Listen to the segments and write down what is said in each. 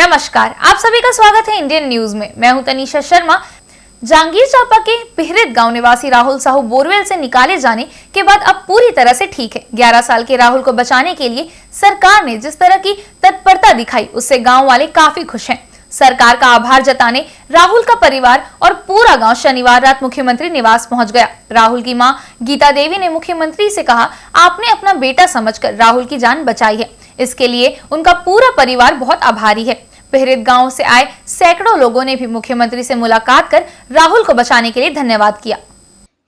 नमस्कार, आप सभी का स्वागत है इंडियन न्यूज में। मैं हूं तनीषा शर्मा। जांगीर चांपा के पिहरित गांव निवासी राहुल साहू बोरवेल से निकाले जाने के बाद अब पूरी तरह से ठीक है। 11 साल के राहुल को बचाने के लिए सरकार ने जिस तरह की तत्परता दिखाई, उससे गांव वाले काफी खुश हैं। सरकार का आभार जताने राहुल का परिवार और पूरा गांव शनिवार रात मुख्यमंत्री निवास पहुंच गया। राहुल की मां गीता देवी ने मुख्यमंत्री से कहा, आपने अपना बेटा समझकर राहुल की जान बचाई है, इसके लिए उनका पूरा परिवार बहुत आभारी है। पिहरित गांव से आए सैकड़ों लोगों ने भी मुख्यमंत्री से मुलाकात कर राहुल को बचाने के लिए धन्यवाद किया।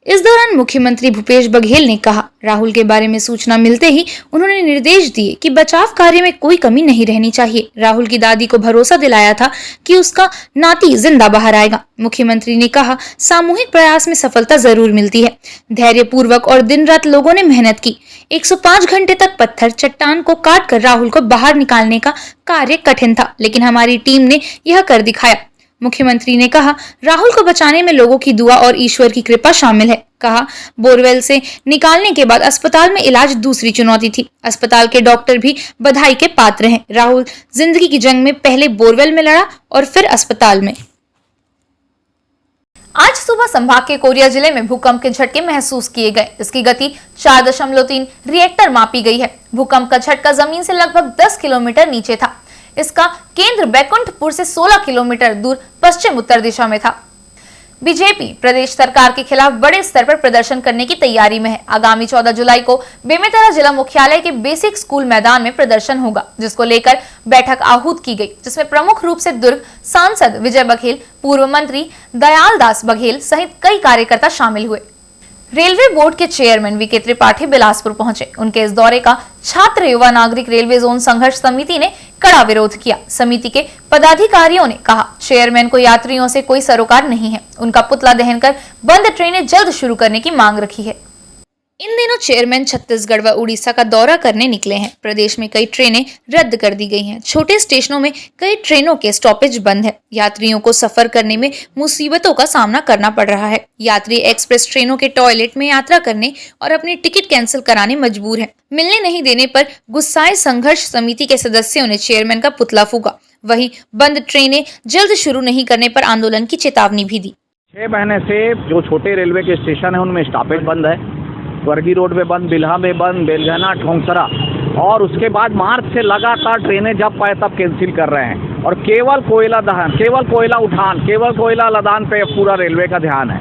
इस दौरान मुख्यमंत्री भूपेश बघेल ने कहा, राहुल के बारे में सूचना मिलते ही उन्होंने निर्देश दिए कि बचाव कार्य में कोई कमी नहीं रहनी चाहिए। राहुल की दादी को भरोसा दिलाया था कि उसका नाती जिंदा बाहर आएगा। मुख्यमंत्री ने कहा, सामूहिक प्रयास में सफलता जरूर मिलती है। धैर्य पूर्वक और दिन रात लोगों ने मेहनत की। 105 घंटे तक पत्थर चट्टान को काट कर राहुल को बाहर निकालने का कार्य कठिन था, लेकिन हमारी टीम ने यह कर दिखाया। मुख्यमंत्री ने कहा, राहुल को बचाने में लोगों की दुआ और ईश्वर की कृपा शामिल है। कहा, बोरवेल से निकालने के बाद अस्पताल में इलाज दूसरी चुनौती थी। अस्पताल के डॉक्टर भी बधाई के पात्र हैं। राहुल जिंदगी की जंग में पहले बोरवेल में लड़ा और फिर अस्पताल में। आज सुबह संभाग के कोरिया जिले में भूकंप के झटके महसूस किए गए। इसकी गति 4.3 रिएक्टर मापी गई है। भूकंप का झटका जमीन से लगभग 10 किलोमीटर नीचे था। इसका केंद्र बैकुंठपुर से 16 किलोमीटर दूर पश्चिम उत्तर दिशा में था। बीजेपी प्रदेश सरकार के खिलाफ बड़े स्तर पर प्रदर्शन करने की तैयारी में है। आगामी 14 जुलाई को बेमेतरा जिला मुख्यालय के बेसिक स्कूल मैदान में प्रदर्शन होगा, जिसको लेकर बैठक आहूत की गई, जिसमें प्रमुख रूप से दुर्ग सांसद विजय बघेल, पूर्व मंत्री दयाल दास बघेल सहित कई कार्यकर्ता शामिल हुए। रेलवे बोर्ड के चेयरमैन वीके त्रिपाठी बिलासपुर पहुंचे। उनके इस दौरे का छात्र युवा नागरिक रेलवे जोन संघर्ष समिति ने कड़ा विरोध किया। समिति के पदाधिकारियों ने कहा, चेयरमैन को यात्रियों से कोई सरोकार नहीं है। उनका पुतला दहन कर बंद ट्रेनें जल्द शुरू करने की मांग रखी है। इन दिनों चेयरमैन छत्तीसगढ़ व उड़ीसा का दौरा करने निकले हैं। प्रदेश में कई ट्रेनें रद्द कर दी गई हैं। छोटे स्टेशनों में कई ट्रेनों के स्टॉपेज बंद है। यात्रियों को सफर करने में मुसीबतों का सामना करना पड़ रहा है। यात्री एक्सप्रेस ट्रेनों के टॉयलेट में यात्रा करने और अपनी टिकट कैंसिल कराने मजबूर है। मिलने नहीं देने पर गुस्साए संघर्ष समिति के सदस्यों ने चेयरमैन का पुतला फूंका। वहीं बंद ट्रेनें जल्द शुरू नहीं करने पर आंदोलन की चेतावनी भी दी। 6 महीने से जो छोटे रेलवे के स्टेशन है उनमें स्टॉपेज बंद है। स्वर्गी रोड में बंद, बिल्हा में बंद, बेलगना, ठोंसरा, और उसके बाद मार्च से लगातार ट्रेनें जब पाए तब कैंसिल कर रहे हैं। और केवल कोयला दहन, केवल कोयला उठान, केवल कोयला लदान पे पूरा रेलवे का ध्यान है।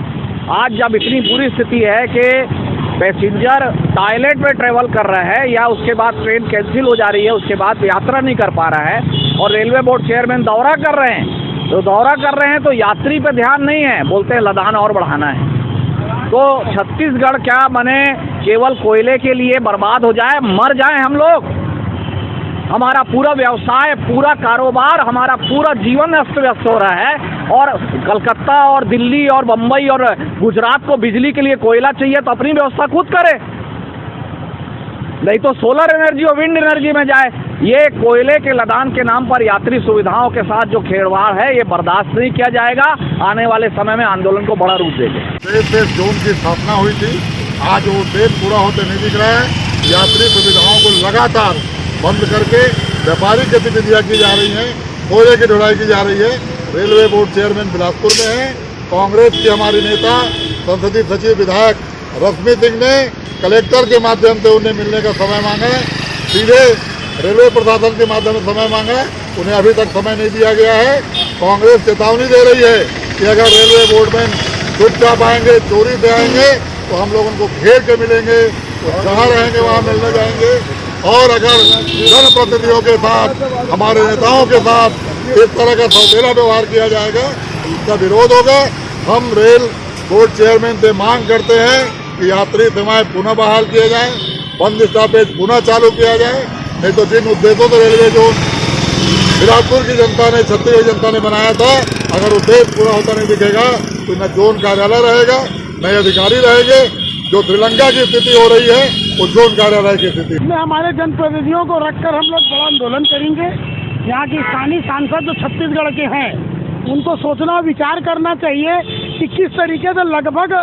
आज जब इतनी बुरी स्थिति है कि पैसेंजर टॉयलेट में ट्रेवल कर रहा है या उसके बाद ट्रेन कैंसिल हो जा रही है, उसके बाद यात्रा नहीं कर पा रहा है, और रेलवे बोर्ड चेयरमैन दौरा कर रहे हैं, तो दौरा कर रहे हैं तो यात्री पे ध्यान नहीं है, बोलते हैं लदान और बढ़ाना है। तो छत्तीसगढ़ क्या बने केवल कोयले के लिए बर्बाद हो जाए, मर जाए हम लोग। हमारा पूरा व्यवसाय, पूरा कारोबार, हमारा पूरा जीवन अस्त व्यस्त हो रहा है, और कलकत्ता और दिल्ली और बम्बई और गुजरात को बिजली के लिए कोयला चाहिए तो अपनी व्यवस्था खुद करे, नहीं तो सोलर एनर्जी और विंड एनर्जी में जाए। ये कोयले के लदान के नाम पर यात्री सुविधाओं के साथ जो खेलवाड़ है, ये बर्दाश्त नहीं किया जाएगा। आने वाले समय में आंदोलन को बड़ा रूप देंगे। स्पेस जोन की स्थापना हुई थी, आज वो उद्देश्य पूरा होते नहीं दिख रहा है। यात्री सुविधाओं को लगातार बंद करके व्यापारिक गतिविधियाँ की जा रही हैं, कोयले की ढुलाई की जा रही है। रेलवे बोर्ड चेयरमैन बिलासपुर में है। कांग्रेस की हमारी नेता संसदीय सचिव विधायक रश्मि सिंह ने कलेक्टर के माध्यम से उन्हें मिलने का समय मांगा है। सीधे रेलवे प्रशासन के माध्यम से समय मांगा है, उन्हें अभी तक समय नहीं दिया गया है। कांग्रेस चेतावनी दे रही है कि अगर रेलवे बोर्ड में चुपचाप आएंगे, चोरी से आएंगे, तो हम लोग उनको घेर के मिलेंगे, वो जहाँ रहेंगे वहाँ मिलने जाएंगे। और अगर जनप्रतिनिधियों के साथ, हमारे नेताओं के साथ इस तरह का सौतेला व्यवहार किया जाएगा, इसका विरोध होगा। हम रेल बोर्ड चेयरमैन से मांग करते हैं कि यात्री सेवाएं पुनः बहाल किए जाएं, बंद स्टॉपेज पुनः चालू किया जाए, नहीं तो जिन उद्देश्यों से रेलवे जोन बिलासपुर की जनता ने, छत्तीसगढ़ जनता ने बनाया था, अगर उद्देश्य पूरा होता नहीं दिखेगा तो न जोन कार्यालय रहेगा, न अधिकारी रहेंगे। जो श्रीलंका की स्थिति हो रही है वो जोन कार्यालय की स्थिति में हमारे जनप्रतिनिधियों को रखकर हम लोग बड़ा आंदोलन करेंगे। यहाँ के स्थानीय सांसद जो छत्तीसगढ़ के हैं, उनको सोचना और विचार करना चाहिए कि किस तरीके से लगभग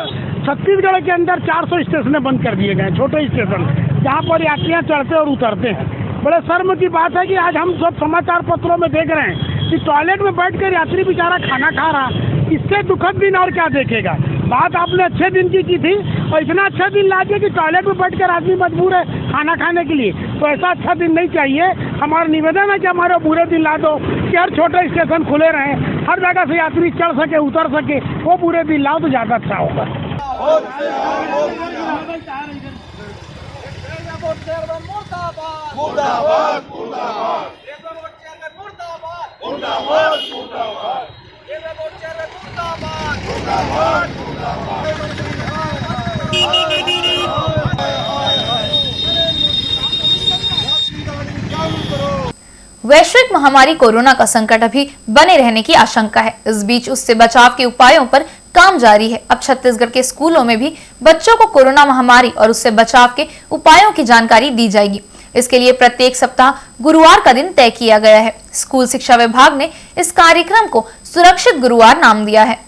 छत्तीसगढ़ के अंदर 400 स्टेशन बंद कर दिए गए, छोटे स्टेशन, जहाँ पर यात्रियाँ चढ़ते और उतरते हैं। बड़े शर्म की बात है कि आज हम सब समाचार पत्रों में देख रहे हैं कि टॉयलेट में बैठकर यात्री बेचारा खाना खा रहा, इससे दुखद दिन और क्या देखेगा। बात आपने अच्छे दिन की थी और इतना अच्छा दिन ला दिया कि टॉयलेट में बैठकर आदमी मजबूर है खाना खाने के लिए, तो ऐसा अच्छा दिन नहीं चाहिए। हमारा निवेदन है कि हमारे बुरे दिन ला दो, कि हर छोटे स्टेशन खुले रहे, हर जगह से यात्री चढ़ सके उतर सके, वो बुरे दिन लाओ तो ज़्यादा अच्छा होगा। वैश्विक महामारी कोरोना का संकट अभी बने रहने की आशंका है। इस बीच उससे बचाव के उपायों पर काम जारी है। अब छत्तीसगढ़ के स्कूलों में भी बच्चों को कोरोना महामारी और उससे बचाव के उपायों की जानकारी दी जाएगी। इसके लिए प्रत्येक सप्ताह गुरुवार का दिन तय किया गया है। स्कूल शिक्षा विभाग ने इस कार्यक्रम को सुरक्षित गुरुवार नाम दिया है।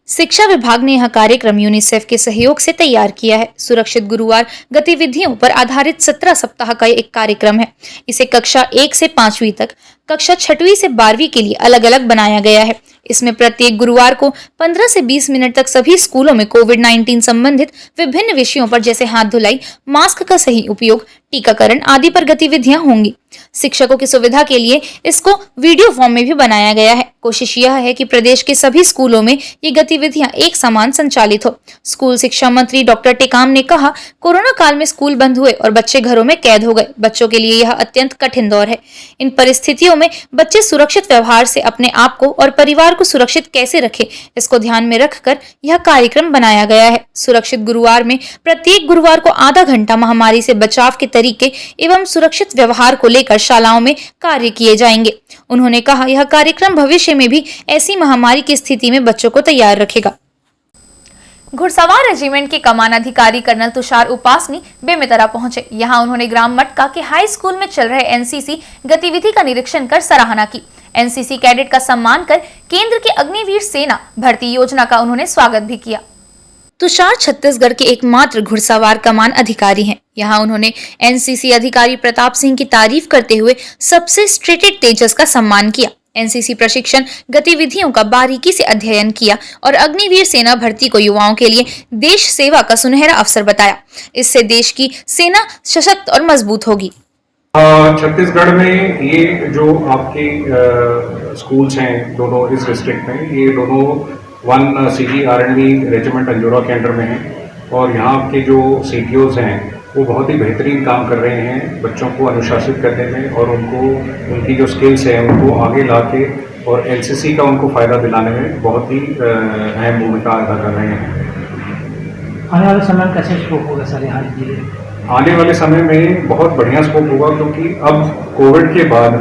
शिक्षा विभाग ने यह कार्यक्रम यूनिसेफ के सहयोग से तैयार किया है। सुरक्षित गुरुवार गतिविधियों पर आधारित 17 सप्ताह का एक कार्यक्रम है। इसे कक्षा 1 से 5वीं तक, कक्षा 6वीं से 12वीं के लिए अलग अलग बनाया गया है। इसमें प्रत्येक गुरुवार को 15 से 20 मिनट तक सभी स्कूलों में कोविड-19 संबंधित विभिन्न विषयों पर जैसे हाथ धुलाई, मास्क का सही उपयोग, टीकाकरण आदि पर गतिविधियां होंगी। शिक्षकों की सुविधा के लिए इसको वीडियो फॉर्म में भी बनाया गया है। कोशिश यह है कि प्रदेश के सभी स्कूलों में ये गतिविधियां एक समान संचालित हो। स्कूल शिक्षा मंत्री डॉक्टर टेकाम ने कहा, कोरोना काल में स्कूल बंद हुए और बच्चे घरों में कैद हो गए। बच्चों के लिए यह अत्यंत कठिन दौर है। इन परिस्थितियों में बच्चे सुरक्षित व्यवहार से अपने आप को और परिवार को सुरक्षित कैसे रखें, इसको ध्यान में रखकर यह कार्यक्रम बनाया गया है। सुरक्षित गुरुवार में प्रत्येक गुरुवार को आधा घंटा महामारी से बचाव के तरीके एवं सुरक्षित व्यवहार को लेकर शालाओं में कार्य किए जाएंगे। उन्होंने कहा, यह कार्यक्रम भविष्य में भी ऐसी महामारी की स्थिति में बच्चों को तैयार रखेगा। घुड़सवार रेजिमेंट के कमान अधिकारी कर्नल तुषार उपासनी बेमेतरा पहुंचे। यहां उन्होंने ग्राम मटका के हाई स्कूल में चल रहे एनसीसी गतिविधि का निरीक्षण कर सराहना की। एनसीसी कैडेट का सम्मान कर केंद्र के अग्निवीर सेना भर्ती योजना का उन्होंने स्वागत भी किया। तुषार छत्तीसगढ़ के एकमात्र घुड़सवार कमान अधिकारी हैं। यहाँ उन्होंने एनसीसी अधिकारी प्रताप सिंह की तारीफ करते हुए सबसे स्ट्रेटेड तेजस का सम्मान किया। एनसीसी प्रशिक्षण गतिविधियों का बारीकी से अध्ययन किया और अग्निवीर सेना भर्ती को युवाओं के लिए देश सेवा का सुनहरा अवसर बताया। इससे देश की सेना सशक्त और मजबूत होगी। छत्तीसगढ़ में ये जो आपके स्कूल्स हैं दोनों इस डिस्ट्रिक्ट में, ये दोनों 1 सीजी आरएनडी रेजिमेंट अंजोरा के अंडर में हैं और यहाँ के जो सीटीओज हैं वो बहुत ही बेहतरीन काम कर रहे हैं बच्चों को अनुशासित करने में और उनको उनकी जो स्किल्स हैं उनको आगे ला के और एनसीसी का उनको फ़ायदा दिलाने में बहुत ही अहम भूमिका अदा कर रहे हैं। आने वाले समय में कैसे स्कोप होगा सर यहाँ के? आने वाले समय में बहुत बढ़िया स्कोप होगा क्योंकि अब कोविड के बाद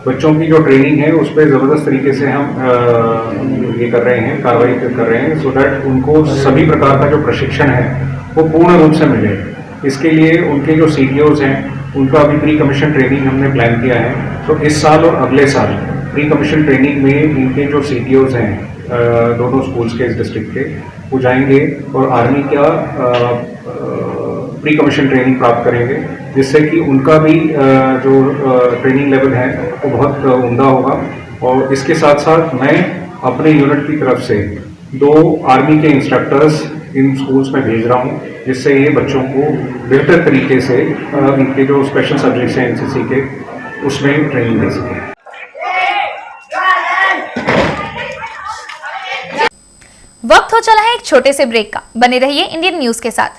बच्चों की जो ट्रेनिंग है उस पर ज़बरदस्त तरीके से हम ये कर रहे हैं, कार्रवाई कर रहे हैं सो दैट उनको सभी प्रकार का जो प्रशिक्षण है वो पूर्ण रूप से मिले। इसके लिए उनके जो सीटीओज हैं उनका अभी प्री कमीशन ट्रेनिंग हमने प्लान किया है। तो इस साल और अगले साल प्री कमीशन ट्रेनिंग में इनके जो सीटीओज हैं दोनों स्कूल्स के इस डिस्ट्रिक्ट के वो जाएंगे और आर्मी का प्री कमीशन ट्रेनिंग प्राप्त करेंगे, जिससे कि उनका भी जो ट्रेनिंग लेवल है वो बहुत उम्दा होगा। और इसके साथ साथ मैं अपने यूनिट की तरफ से 2 आर्मी के इंस्ट्रक्टर्स इन स्कूल्स में भेज रहा हूँ, जिससे ये बच्चों को बेहतर तरीके से इनके जो स्पेशल सब्जेक्ट्स हैं एनसीसी के उसमें ट्रेनिंग दे सकें। वक्त हो चला है एक छोटे से ब्रेक का। बने रहिए इंडियन न्यूज के साथ।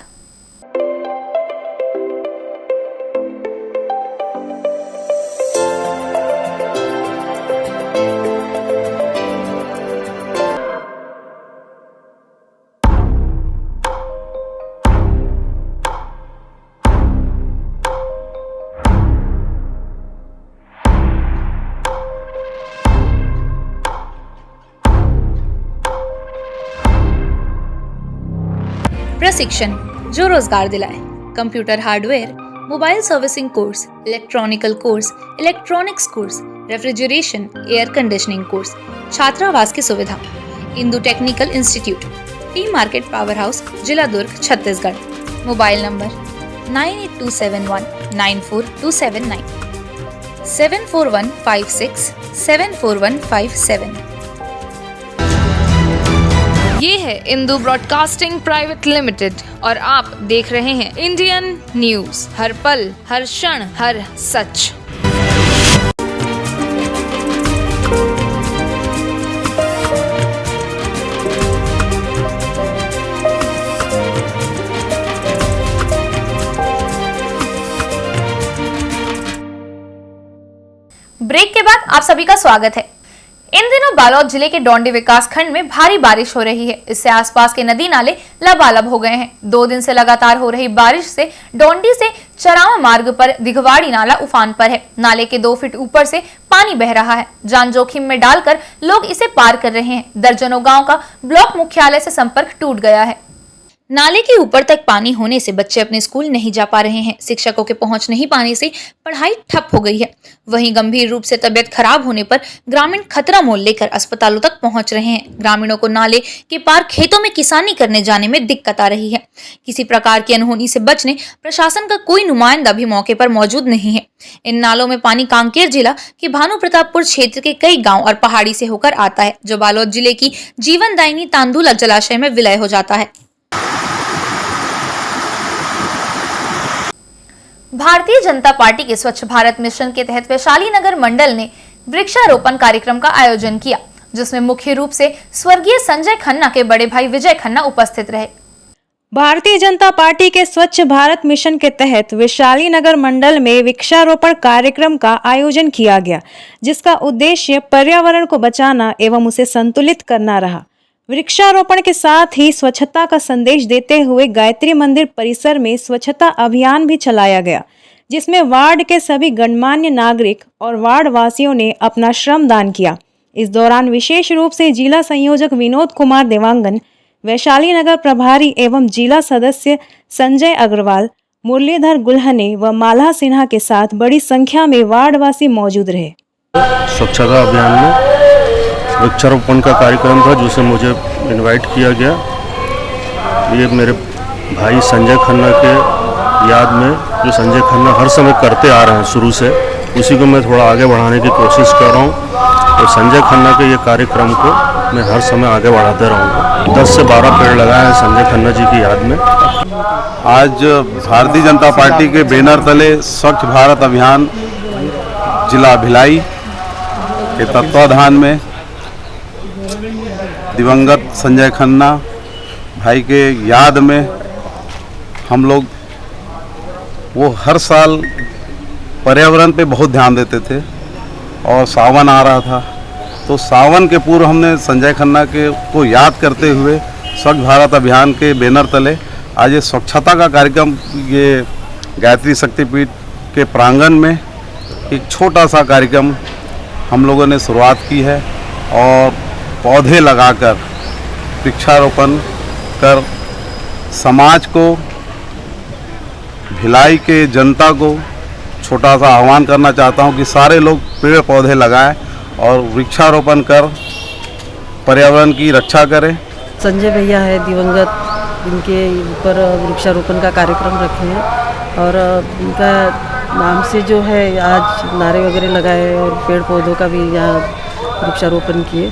प्रशिक्षण जो रोजगार दिलाए। Computer hardware, mobile servicing course, electronical course, electronics course, refrigeration, air conditioning course, छात्रावास की सुविधा। Indu technical institute, T market power house, जिला दुर्ग, छत्तीसगढ़। Mobile number 9827194279। 7415674157। ये है इंदू ब्रॉडकास्टिंग प्राइवेट लिमिटेड और आप देख रहे हैं इंडियन न्यूज, हर पल, हर क्षण, हर सच। ब्रेक के बाद आप सभी का स्वागत है। इन दिनों बालोद जिले के डोंडी विकास खंड में भारी बारिश हो रही है। इससे आसपास के नदी नाले लबालब हो गए हैं। 2 दिन से लगातार हो रही बारिश से डोंडी से चरावा मार्ग पर दिघवाड़ी नाला उफान पर है। नाले के 2 फीट ऊपर से पानी बह रहा है। जान जोखिम में डालकर लोग इसे पार कर रहे हैं। दर्जनों गाँव का ब्लॉक मुख्यालय से संपर्क टूट गया है। नाले के ऊपर तक पानी होने से बच्चे अपने स्कूल नहीं जा पा रहे हैं। शिक्षकों के पहुंच नहीं पाने से पढ़ाई ठप हो गई है। वहीं गंभीर रूप से तबियत खराब होने पर ग्रामीण खतरा मोल लेकर अस्पतालों तक पहुंच रहे हैं। ग्रामीणों को नाले के पार खेतों में किसानी करने जाने में दिक्कत आ रही है। किसी प्रकार की अनहोनी से बचने प्रशासन का कोई नुमाइंदा भी मौके पर मौजूद नहीं है। इन नालों में पानी कांकेर जिला के भानु प्रतापपुर क्षेत्र के कई गाँव और पहाड़ी से होकर आता है, जो बालोद जिले की जीवनदायिनी तांदुला जलाशय में विलय हो जाता है। भारतीय जनता पार्टी के स्वच्छ भारत मिशन के तहत वैशाली नगर मंडल ने वृक्षारोपण कार्यक्रम का आयोजन किया, जिसमें मुख्य रूप से स्वर्गीय संजय खन्ना के बड़े भाई विजय खन्ना उपस्थित रहे। भारतीय जनता पार्टी के स्वच्छ भारत मिशन के तहत वैशाली नगर मंडल में वृक्षारोपण कार्यक्रम का आयोजन किया गया, जिसका उद्देश्य पर्यावरण को बचाना एवं उसे संतुलित करना रहा। वृक्षारोपण के साथ ही स्वच्छता का संदेश देते हुए गायत्री मंदिर परिसर में स्वच्छता अभियान भी चलाया गया, जिसमें वार्ड के सभी गणमान्य नागरिक और वार्ड वासियों ने अपना श्रम दान किया। इस दौरान विशेष रूप से जिला संयोजक विनोद कुमार देवांगन, वैशाली नगर प्रभारी एवं जिला सदस्य संजय अग्रवाल, मुरलीधर गुल्हने व माला सिन्हा के साथ बड़ी संख्या में वार्डवासी मौजूद रहे। स्वच्छता अभियान में वृक्षारोपण का कार्यक्रम था, जिसे मुझे इनवाइट किया गया। ये मेरे भाई संजय खन्ना के याद में, जो संजय खन्ना हर समय करते आ रहे हैं शुरू से, उसी को मैं थोड़ा आगे बढ़ाने की कोशिश कर रहा हूँ। और संजय खन्ना के ये कार्यक्रम को मैं हर समय आगे बढ़ाते रहूँगा। 10 से 12 पेड़ लगाए हैं संजय खन्ना जी की याद में। आज भारतीय जनता पार्टी के बैनर तले स्वच्छ भारत अभियान जिला भिलाई के तत्वाधान में दिवंगत संजय खन्ना भाई के याद में हम लोग, वो हर साल पर्यावरण पे बहुत ध्यान देते थे और सावन आ रहा था, तो सावन के पूर्व हमने संजय खन्ना के को याद करते हुए स्वच्छ भारत अभियान के बैनर तले आज ये स्वच्छता का कार्यक्रम, ये गायत्री शक्तिपीठ के प्रांगण में एक छोटा सा कार्यक्रम हम लोगों ने शुरुआत की है और पौधे लगाकर वृक्षारोपण कर समाज को, भिलाई के जनता को छोटा सा आह्वान करना चाहता हूं कि सारे लोग पेड़ पौधे लगाएं और वृक्षारोपण कर पर्यावरण की रक्षा करें। संजय भैया है दिवंगत, इनके ऊपर वृक्षारोपण का कार्यक्रम रखे हैं और इनका नाम से जो है आज नारे वगैरह लगाए और पेड़ पौधों का भी यहाँ वृक्षारोपण किए।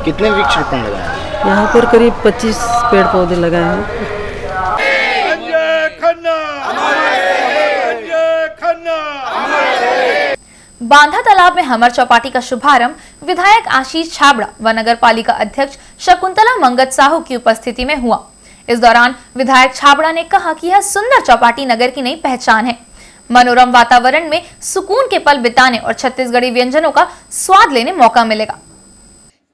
कितने वृक्षारोपण लगाए? यहाँ पर करीब 25 पेड़ पौधे लगाए हैं। बांधा तालाब में हमर चौपाटी का शुभारंभ विधायक आशीष छाबड़ा व नगर पालिका अध्यक्ष शकुंतला मंगत साहू की उपस्थिति में हुआ। इस दौरान विधायक छाबड़ा ने कहा कि यह सुंदर चौपाटी नगर की नई पहचान है। मनोरम वातावरण में सुकून के पल बिताने और छत्तीसगढ़ी व्यंजनों का स्वाद लेने मौका मिलेगा।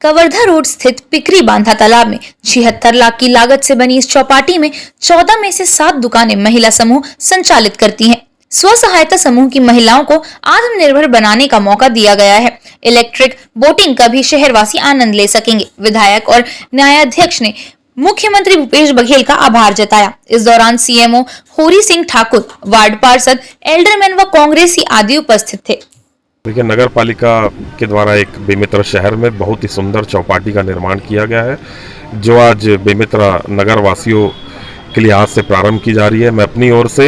कवर्धा रोड स्थित पिकरी बांधा तालाब में 76 लाख की लागत से बनी इस चौपाटी में 14 में से 7 दुकानें महिला समूह संचालित करती हैं। स्व सहायता समूह की महिलाओं को आत्मनिर्भर बनाने का मौका दिया गया है। इलेक्ट्रिक बोटिंग का भी शहरवासी आनंद ले सकेंगे। विधायक और न्यायाध्यक्ष ने मुख्यमंत्री भूपेश बघेल का आभार जताया। इस दौरान सीएमओ होरी सिंह ठाकुर, वार्ड पार्षद, एल्डरमैन व कांग्रेसी आदि उपस्थित थे। देखिए, नगर पालिका के द्वारा एक बेमित्र शहर में बहुत ही सुंदर चौपाटी का निर्माण किया गया है, जो आज बेमित्र नगर वासियों के लिए आज से प्रारंभ की जा रही है। मैं अपनी ओर से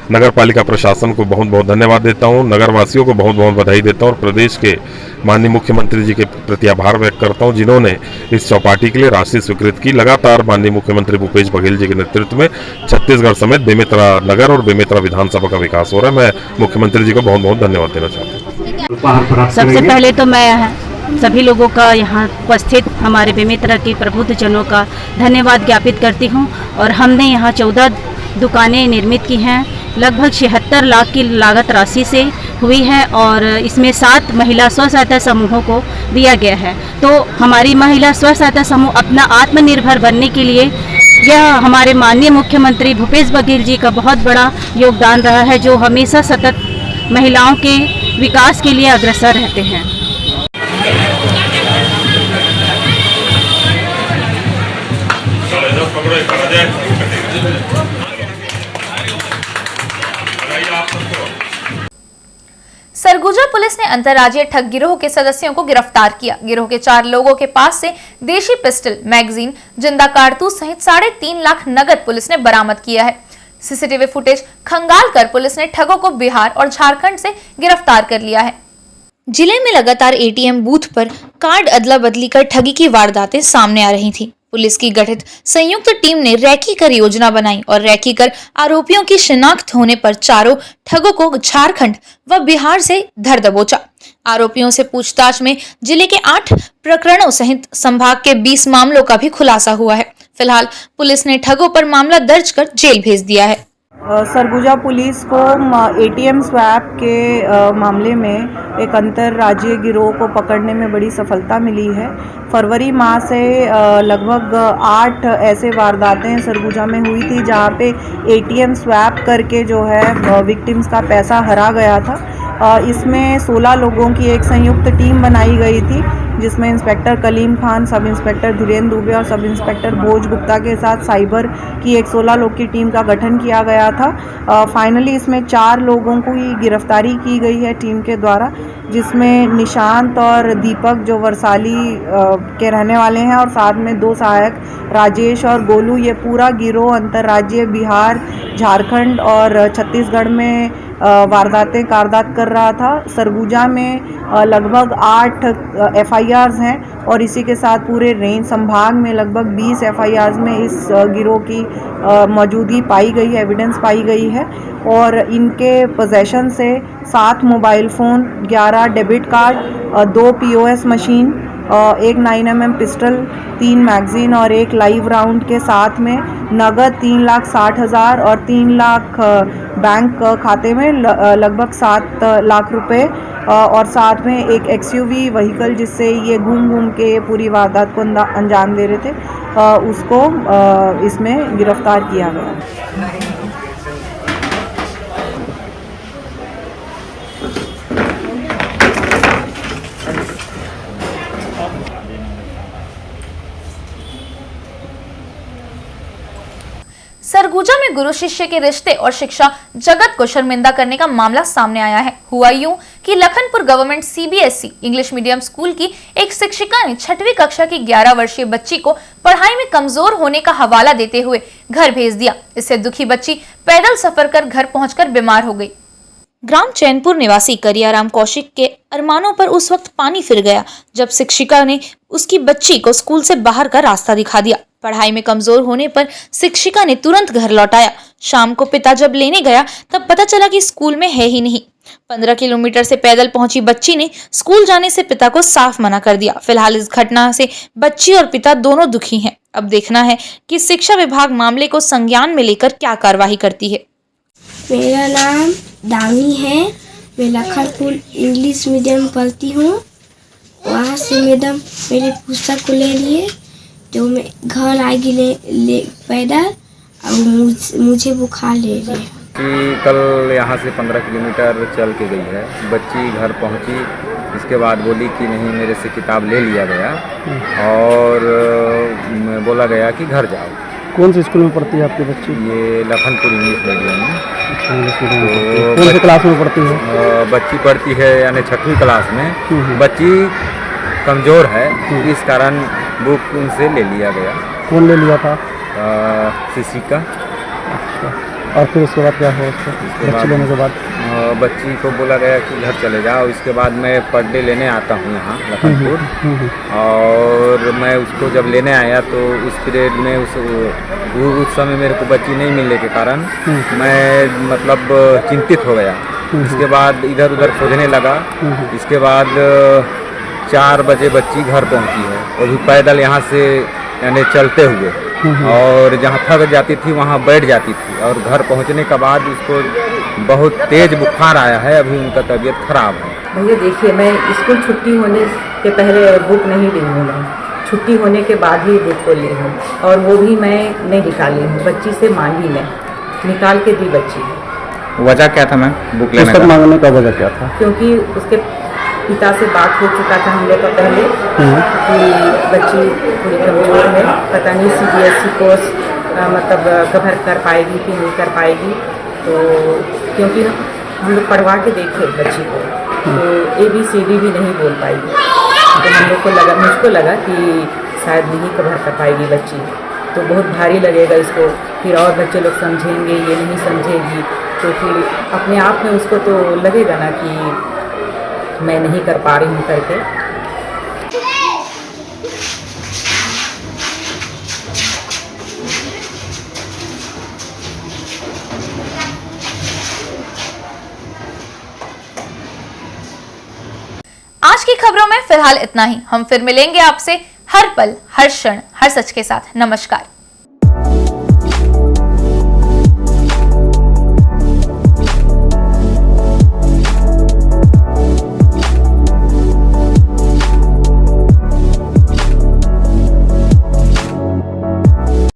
नगर पालिका प्रशासन को बहुत बहुत धन्यवाद देता हूं, नगर वासियों को बहुत बहुत बधाई देता हूं और प्रदेश के माननीय मुख्यमंत्री जी के प्रति आभार व्यक्त करता हूं, जिन्होंने इस चौपाटी के लिए राशि स्वीकृत की। लगातार माननीय मुख्यमंत्री भूपेश बघेल जी के नेतृत्व में छत्तीसगढ़ समेत बेमेतरा नगर और बेमेतरा विधानसभा का विकास हो रहा है। मैं मुख्यमंत्री जी को बहुत बहुत धन्यवाद देना चाहता हूँ। सबसे पहले तो मैं सभी लोगों का यहाँ उपस्थित हमारे बेमेतरा के प्रबुद्ध जनों का धन्यवाद ज्ञापित करती हूँ। और हमने यहाँ 14 दुकानें निर्मित की हैं, लगभग 76 लाख की लागत राशि से हुई है और इसमें 7 महिला स्व सहायता समूहों को दिया गया है। तो हमारी महिला स्व सहायता समूह अपना आत्मनिर्भर बनने के लिए यह हमारे माननीय मुख्यमंत्री भूपेश बघेल जी का बहुत बड़ा योगदान रहा है, जो हमेशा सतत महिलाओं के विकास के लिए अग्रसर रहते हैं। सरगुजा पुलिस ने अंतर्राज्यीय ठग गिरोह के सदस्यों को गिरफ्तार किया। गिरोह के 4 लोगों के पास से देशी पिस्टल, मैगजीन, जिंदा कारतूस सहित 3.5 लाख नगद पुलिस ने बरामद किया है। सीसीटीवी फुटेज खंगाल कर पुलिस ने ठगों को बिहार और झारखंड से गिरफ्तार कर लिया है। जिले में लगातार एटीएम बूथ पर कार्ड अदला बदली कर ठगी की वारदातें सामने आ रही थी। पुलिस की गठित संयुक्त टीम ने रैकी कर योजना बनाई और रैकी कर आरोपियों की शिनाख्त होने पर चारों ठगों को झारखंड व बिहार से धर दबोचा। आरोपियों से पूछताछ में जिले के 8 प्रकरणों सहित संभाग के 20 मामलों का भी खुलासा हुआ है। फिलहाल पुलिस ने ठगों पर मामला दर्ज कर जेल भेज दिया है। सरगुजा पुलिस को एटीएम स्वैप के मामले में एक अंतर्राज्यीय गिरोह को पकड़ने में बड़ी सफलता मिली है। फरवरी माह से लगभग 8 ऐसे वारदातें सरगुजा में हुई थी जहां पे एटीएम स्वैप करके जो है विक्टिम्स का पैसा हरा गया था। इसमें 16 लोगों की एक संयुक्त टीम बनाई गई थी, जिसमें inspector Kaleem Khan, sub inspector Dhirendra Dubey और सब इंस्पेक्टर भोज गुप्ता के साथ साइबर की एक 16 लोग की टीम का गठन किया गया था। फाइनली इसमें 4 लोगों को ही गिरफ्तारी की गई है टीम के द्वारा, जिसमें निशांत और दीपक जो वरसाली के रहने वाले हैं और साथ में 2 सहायक राजेश और गोलू। ये पूरा गिरोह अंतर्राज्यीय बिहार, झारखंड और छत्तीसगढ़ में वारदातें कारदात कर रहा था। सरगुजा में लगभग 8 FIRs हैं और इसी के साथ पूरे रेंज संभाग में लगभग 20 FIRs में इस गिरोह की मौजूदगी पाई गई है, एविडेंस पाई गई है। और इनके पोजेशन से 7 mobile phone, 11 debit card, 2 POS machine, एक 9mm पिस्टल, 3 मैगजीन और 1 लाइव राउंड के साथ में नगद 3,60,000 और 3 लाख बैंक खाते में लगभग 7 लाख रुपए और साथ में एक XUV व्हीकल जिससे ये घूम के पूरी वारदात को अंजाम दे रहे थे, उसको इसमें गिरफ्तार किया गया। सरगुजा में गुरु शिष्य के रिश्ते और शिक्षा जगत को शर्मिंदा करने का मामला सामने आया है। हुआ यूं कि Lakhanpur government CBSE English medium school की एक शिक्षिका ने 6वीं कक्षा की 11 वर्षीय बच्ची को पढ़ाई में कमजोर होने का हवाला देते हुए घर भेज दिया। इससे दुखी बच्ची पैदल सफर कर घर पहुंचकर बीमार हो गई। ग्राम चैनपुर निवासी करियाराम कौशिक के अरमानों पर उस वक्त पानी फिर गया जब शिक्षिका ने उसकी बच्ची को स्कूल से बाहर का रास्ता दिखा दिया। पढ़ाई में कमजोर होने पर शिक्षिका ने तुरंत घर लौटाया। शाम को पिता जब लेने गया तब पता चला कि स्कूल में है ही नहीं। 15 किलोमीटर से पैदल पहुंची बच्ची ने स्कूल जाने से पिता को साफ मना कर दिया। फिलहाल इस घटना से बच्ची और पिता दोनों दुखी हैं। अब देखना है कि शिक्षा विभाग मामले को संज्ञान में लेकर क्या कार्यवाही करती है। मेरा नाम दावनी है। मैं लखनपुर इंग्लिश मीडियम पढ़ती हूँ। वहाँ से मैडम मेरे पुस्तक को ले लिए, जो मैं घर आएगी ले पैदल और मुझे बुखार ले रही कि कल यहाँ से 15 किलोमीटर चल के गई है। बच्ची घर पहुँची, इसके बाद बोली कि नहीं मेरे से किताब ले लिया गया और बोला गया कि घर जाओ। कौन से स्कूल में पढ़ती है आपकी बच्ची? ये लखनपुर इंग्लिश मीडियम में। इंग्लिश मीडियम कौन से क्लास में पढ़ती है? बच्ची पढ़ती है यानी 6वीं क्लास में। बच्ची कमज़ोर है, इस कारण बुक उनसे ले लिया गया। कौन ले लिया था? सीसी का। और फिर उसके बाद क्या हुआ उसको बच्ची लेने के बाद? बच्ची को बोला गया कि घर चले जाओ। इसके बाद मैं पर डे लेने आता हूँ यहाँ लखनपुर, और मैं उसको जब लेने आया तो उस पीरियड में उस समय मेरे को बच्ची नहीं मिलने के कारण मैं मतलब चिंतित हो गया। इसके बाद इधर उधर खोजने लगा। इसके बाद 4 बजे बच्ची घर पहुँची है, वो भी पैदल यहाँ से यानी चलते हुए, और जहाँ थक जाती थी वहाँ बैठ जाती थी। और घर पहुँचने के बाद उसको बहुत तेज बुखार आया है, अभी उनका तबीयत खराब है। भैया देखिए, मैं स्कूल छुट्टी होने के पहले बुक नहीं ली हूँ, मैं छुट्टी होने के बाद ही बुक को ली हूँ, और वो भी मैं नहीं निकाली हूँ, बच्ची से मांगी, मैं निकाल के दी बच्ची। वजह क्या था मैम बुक लेने का? मांगने का वजह क्या था? क्योंकि उसके पिता से बात हो चुका था हम लोग का पहले कि बच्ची थोड़ी कमजोर है, पता नहीं CBSE कोर्स मतलब कवर कर पाएगी कि नहीं कर पाएगी। तो क्योंकि हम लोग पढ़वा के देखे बच्ची को, तो ABCD भी नहीं बोल पाएगी, तो हम लोग को लगा, मुझको लगा कि शायद नहीं कवर कर पाएगी बच्ची, तो बहुत भारी लगेगा इसको, फिर और बच्चे लोग समझेंगे, ये नहीं समझेगी, तो फिर अपने आप में उसको तो लगेगा ना कि मैं नहीं कर पा रही हूँ करके। आज की खबरों में फिलहाल इतना ही। हम फिर मिलेंगे आपसे हर पल, हर क्षण, हर सच के साथ। नमस्कार।